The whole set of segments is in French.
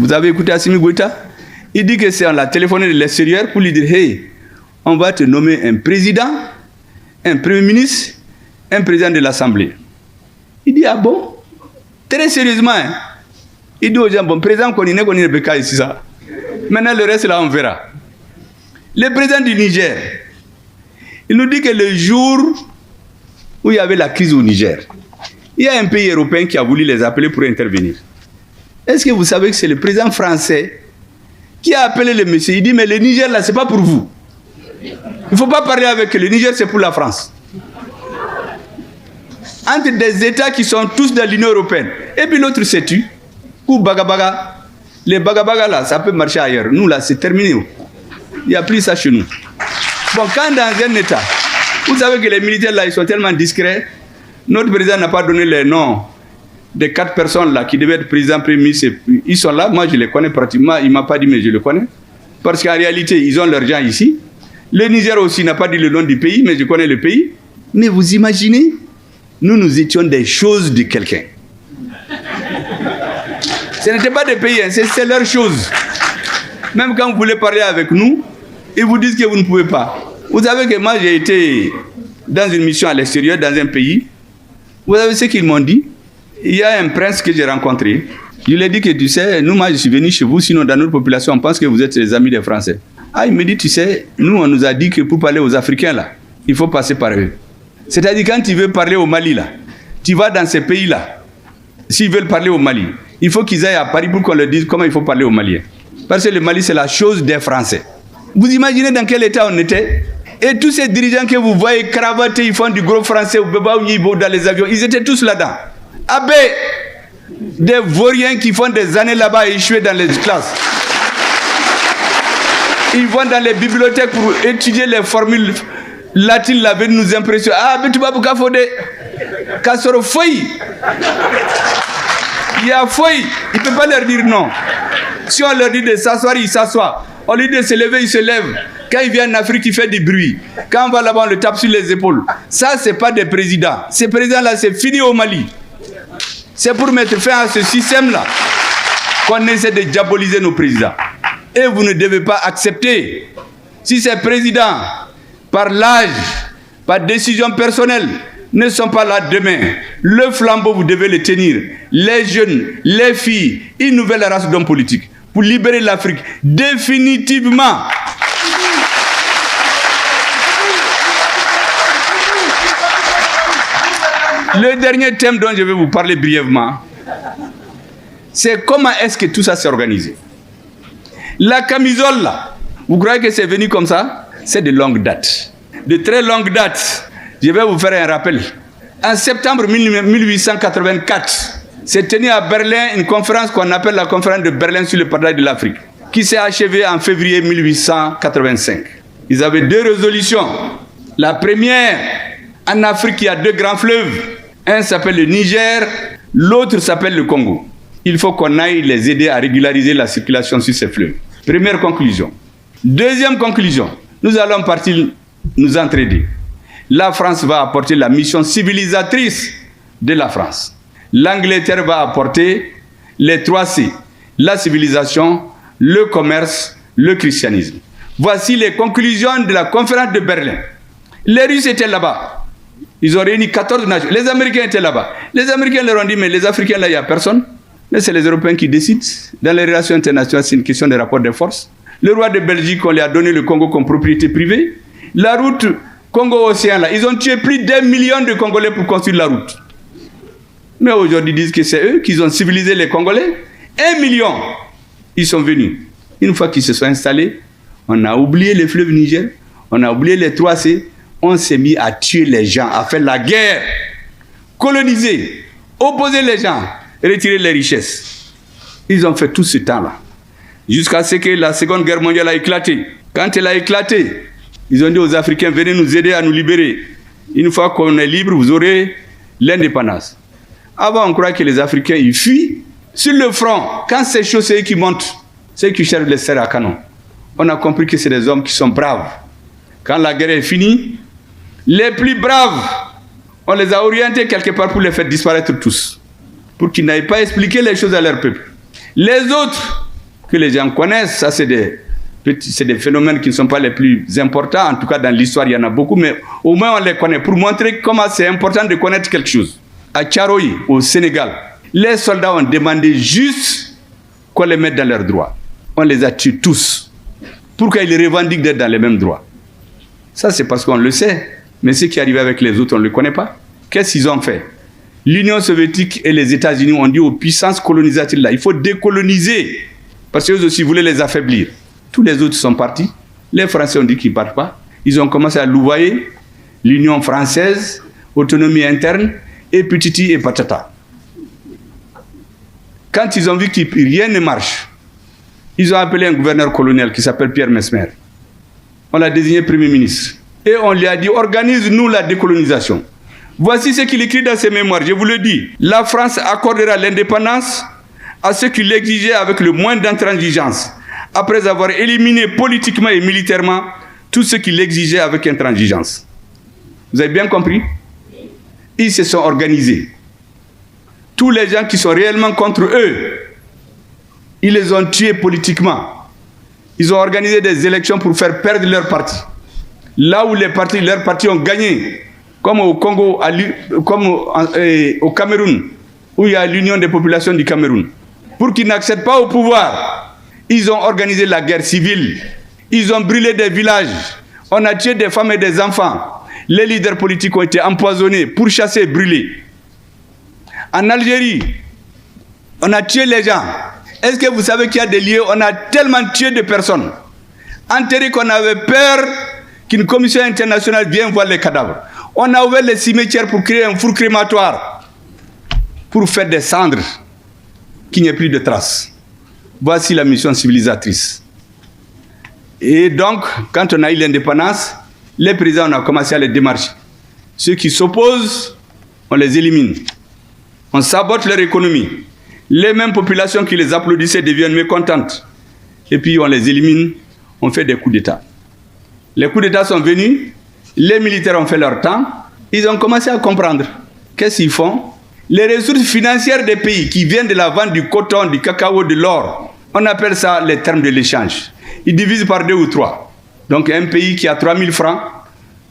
Vous avez écouté Assimi Goïta? Il dit que c'est on l'a téléphoné de l'extérieur pour lui dire, hey, on va te nommer un président, un premier ministre, un président de l'Assemblée. Il dit, ah bon? Très sérieusement, hein? Il dit aux gens, bon, président, qu'on ne peut pas ici ça. Maintenant, le reste, là, on verra. Le président du Niger, il nous dit que le jour où il y avait la crise au Niger, il y a un pays européen qui a voulu les appeler pour intervenir. Est-ce que vous savez que c'est le président français qui a appelé le monsieur? Il dit, mais le Niger, là, ce n'est pas pour vous. Il ne faut pas parler avec le Niger, c'est pour la France. Entre des États qui sont tous dans l'Union européenne. Et puis l'autre s'est tu. Ou Bagabaga. Les Bagabaga, là, ça peut marcher ailleurs. Nous, là, c'est terminé. Il n'y a plus ça chez nous. Bon, quand dans un État, vous savez que les militaires, là, ils sont tellement discrets. Notre président n'a pas donné les noms des 4 personnes, là, qui devaient être président, premier ministre. Ils sont là. Moi, je les connais pratiquement. Il ne m'a pas dit, mais je les connais. Parce qu'en réalité, ils ont leurs gens ici. Le Niger aussi n'a pas dit le nom du pays, mais je connais le pays. Mais vous imaginez, nous étions des choses de quelqu'un. Ce n'était pas des pays, hein, c'est leurs choses. Même quand vous voulez parler avec nous, ils vous disent que vous ne pouvez pas. Vous savez que moi, j'ai été dans une mission à l'extérieur, dans un pays. Vous savez ce qu'ils m'ont dit? Il y a un prince que j'ai rencontré. Je lui ai dit que, tu sais, nous, moi, je suis venu chez vous, sinon dans notre population, on pense que vous êtes les amis des Français. Ah, il me dit, tu sais, nous, on nous a dit que pour parler aux Africains, là, il faut passer par eux. C'est-à-dire, quand tu veux parler au Mali, là, tu vas dans ces pays-là. S'ils veulent parler au Mali, il faut qu'ils aillent à Paris pour qu'on leur dise comment il faut parler aux Maliens. Parce que le Mali, c'est la chose des Français. Vous imaginez dans quel état on était? Et tous ces dirigeants que vous voyez cravatés, ils font du gros français dans les avions, ils étaient tous là-dedans. Abbé, des vauriens qui font des années là-bas et échoués dans les classes. Ils vont dans les bibliothèques pour étudier les formules latines, là, veulent nous impressionner. Ah, mais tu vas pour Kafode, Kassoro Foy. Il y a Foy, il ne peut pas leur dire non. Si on leur dit de s'asseoir, ils s'assoient. On lui dit de se lever, ils se lèvent. Quand il vient en Afrique, il fait du bruit. Quand on va là-bas, on le tape sur les épaules. Ça, ce n'est pas des présidents. Ces présidents-là, c'est fini au Mali. C'est pour mettre fin à ce système-là qu'on essaie de diaboliser nos présidents. Et vous ne devez pas accepter. Si ces présidents, par l'âge, par décision personnelle, ne sont pas là demain, le flambeau, vous devez le tenir. Les jeunes, les filles, une nouvelle race d'hommes politiques pour libérer l'Afrique définitivement. Le dernier thème dont je vais vous parler brièvement, c'est comment est-ce que tout ça s'est organisé. La camisole, là, vous croyez que c'est venu comme ça? C'est de longue date. De très longue date. Je vais vous faire un rappel. En septembre 1884, s'est tenue à Berlin une conférence qu'on appelle la conférence de Berlin sur le partage de l'Afrique, qui s'est achevée en février 1885. Ils avaient 2 résolutions. La première, en Afrique, il y a 2 grands fleuves. Un s'appelle le Niger, l'autre s'appelle le Congo. Il faut qu'on aille les aider à régulariser la circulation sur ces fleuves. Première conclusion. Deuxième conclusion, nous allons partir nous entraider. La France va apporter la mission civilisatrice de la France. L'Angleterre va apporter les 3 C. La civilisation, le commerce, le christianisme. Voici les conclusions de la conférence de Berlin. Les Russes étaient là-bas. Ils ont réuni 14 nations. Les Américains étaient là-bas. Les Américains leur ont dit, mais les Africains, là, il n'y a personne. Mais c'est les Européens qui décident. Dans les relations internationales, c'est une question de rapport de force. Le roi de Belgique, on lui a donné le Congo comme propriété privée. La route Congo-Océan, là, ils ont tué plus d'1 million de Congolais pour construire la route. Mais aujourd'hui, ils disent que c'est eux qui ont civilisé les Congolais. 1 million, ils sont venus. Une fois qu'ils se sont installés, on a oublié les fleuves Niger, on a oublié les 3 C, on s'est mis à tuer les gens, à faire la guerre, coloniser, opposer les gens, retirer les richesses. Ils ont fait tout ce temps-là, jusqu'à ce que la Seconde Guerre mondiale a éclaté. Quand elle a éclaté, ils ont dit aux Africains, venez nous aider à nous libérer. Une fois qu'on est libre, vous aurez l'indépendance. Avant, on croit que les Africains, ils fuient. Sur le front, quand c'est chaud, c'est eux qui montent. C'est eux qui cherchent les serres à canon. On a compris que c'est des hommes qui sont braves. Quand la guerre est finie, les plus braves, on les a orientés quelque part pour les faire disparaître tous. Pour qu'ils n'aillent pas expliquer les choses à leur peuple. Les autres, que les gens connaissent. Ça, c'est des phénomènes qui ne sont pas les plus importants. En tout cas, dans l'histoire, il y en a beaucoup, mais au moins on les connaît pour montrer comment c'est important de connaître quelque chose. À Thiaroye, au Sénégal, les soldats ont demandé juste qu'on les mette dans leurs droits. On les a tués tous. Pourquoi ils revendiquent d'être dans les mêmes droits? Ça, c'est parce qu'on le sait. Mais ce qui est arrivé avec les autres, on ne le connaît pas. Qu'est-ce qu'ils ont fait? L'Union soviétique et les États-Unis ont dit aux puissances colonisatrices là, il faut décoloniser. Parce qu'eux aussi voulaient les affaiblir. Tous les autres sont partis. Les Français ont dit qu'ils ne partent pas. Ils ont commencé à louvoyer l'Union française, autonomie interne, et petiti et patata. Quand ils ont vu que rien ne marche, ils ont appelé un gouverneur colonial qui s'appelle Pierre Messmer. On l'a désigné Premier ministre. Et on lui a dit, organise-nous la décolonisation. Voici ce qu'il écrit dans ses mémoires, je vous le dis. La France accordera l'indépendance à ceux qui l'exigeaient avec le moins d'intransigeance, après avoir éliminé politiquement et militairement tous ceux qui l'exigeaient avec intransigeance. Vous avez bien compris? Ils se sont organisés. Tous les gens qui sont réellement contre eux, ils les ont tués politiquement. Ils ont organisé des élections pour faire perdre leur parti. Là où leurs partis ont gagné, comme au Congo, comme au Cameroun, où il y a l'Union des populations du Cameroun. Pour qu'ils n'accèdent pas au pouvoir, ils ont organisé la guerre civile. Ils ont brûlé des villages. On a tué des femmes et des enfants. Les leaders politiques ont été empoisonnés, pourchassés, brûlés. En Algérie, on a tué les gens. Est-ce que vous savez qu'il y a des lieux où on a tellement tué de personnes, enterrés, qu'on avait peur qu'une commission internationale vienne voir les cadavres? On a ouvert les cimetières pour créer un four crématoire, pour faire des cendres, qu'il n'y ait plus de traces. Voici la mission civilisatrice. Et donc, quand on a eu l'indépendance, les présidents ont commencé à les démarcher. Ceux qui s'opposent, on les élimine. On sabote leur économie. Les mêmes populations qui les applaudissaient deviennent mécontentes. Et puis on les élimine, on fait des coups d'État. Les coups d'État sont venus, les militaires ont fait leur temps, ils ont commencé à comprendre. Qu'est-ce qu'ils font? Les ressources financières des pays qui viennent de la vente du coton, du cacao, de l'or, on appelle ça les termes de l'échange. Ils divisent par 2 ou 3. Donc un pays qui a 3000 francs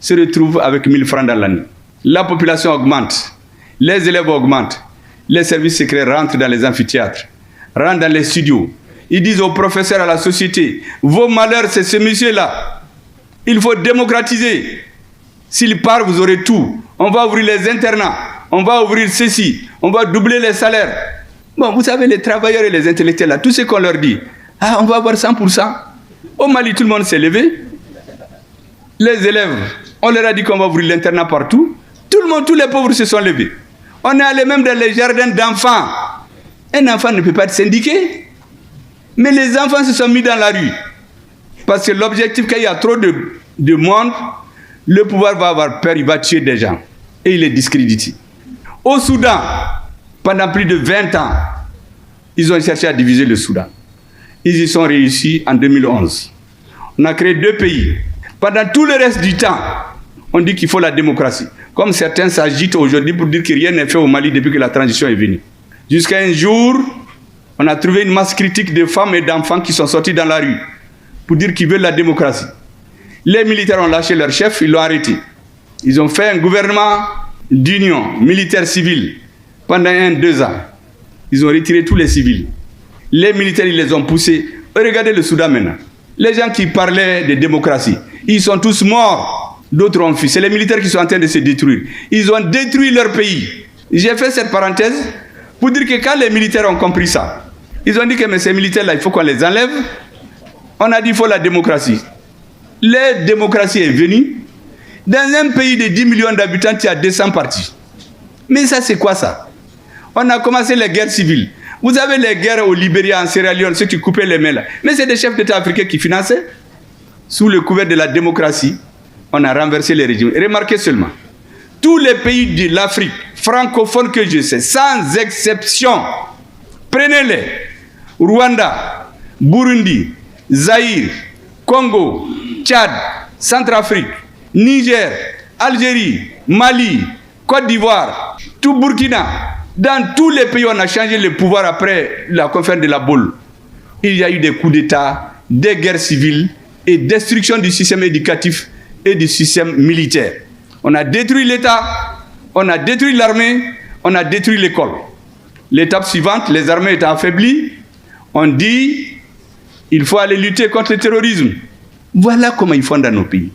se retrouve avec 1000 francs dans l'année. La population augmente, les élèves augmentent, les services secrets rentrent dans les amphithéâtres, rentrent dans les studios. Ils disent aux professeurs, à la société, vos malheurs, c'est ce monsieur-là. Il faut démocratiser. S'il part, vous aurez tout. On va ouvrir les internats, on va ouvrir ceci, on va doubler les salaires. Bon, vous savez, les travailleurs et les intellectuels, là, tout ce qu'on leur dit, on va avoir 100%. Au Mali, tout le monde s'est levé. Les élèves, on leur a dit qu'on va ouvrir l'internat partout. Tout le monde, tous les pauvres se sont levés. On est allé même dans les jardins d'enfants. Un enfant ne peut pas être syndiqué. Mais les enfants se sont mis dans la rue. Parce que l'objectif, quand il y a trop de monde, le pouvoir va avoir peur, il va tuer des gens. Et il est discrédité. Au Soudan, pendant plus de 20 ans, ils ont cherché à diviser le Soudan. Ils y sont réussis en 2011. On a créé 2 pays. Pendant tout le reste du temps, on dit qu'il faut la démocratie. Comme certains s'agitent aujourd'hui pour dire que rien n'est fait au Mali depuis que la transition est venue. Jusqu'à un jour, on a trouvé une masse critique de femmes et d'enfants qui sont sortis dans la rue pour dire qu'ils veulent la démocratie. Les militaires ont lâché leur chef, ils l'ont arrêté. Ils ont fait un gouvernement d'union militaire-civile pendant 1-2 ans. Ils ont retiré tous les civils. Les militaires, ils les ont poussés. Regardez le Soudan maintenant. Les gens qui parlaient de démocratie, ils sont tous morts. D'autres ont fui. C'est les militaires qui sont en train de se détruire. Ils ont détruit leur pays. J'ai fait cette parenthèse pour dire que quand les militaires ont compris ça, ils ont dit que mais ces militaires-là, il faut qu'on les enlève. On a dit qu'il faut la démocratie. La démocratie est venue. Dans un pays de 10 millions d'habitants, il y a 200 partis. Mais ça, c'est quoi ça? On a commencé les guerres civiles. Vous avez les guerres au Libéria, en Sierra Leone, ceux qui coupaient les mains là. Mais c'est des chefs d'État africains qui finançaient. Sous le couvert de la démocratie, on a renversé les régimes. Remarquez seulement, tous les pays de l'Afrique francophone que je sais, sans exception, prenez-les. Rwanda, Burundi, Zaïre, Congo, Tchad, Centrafrique, Niger, Algérie, Mali, Côte d'Ivoire, tout Burkina. Dans tous les pays, on a changé le pouvoir après la conférence de la Boule. il y a eu des coups d'État, des guerres civiles et destruction du système éducatif et du système militaire. On a détruit l'État, on a détruit l'armée, on a détruit l'école. L'étape suivante, les armées étant affaiblies, on dit il faut aller lutter contre le terrorisme. Voilà comment ils font dans nos pays.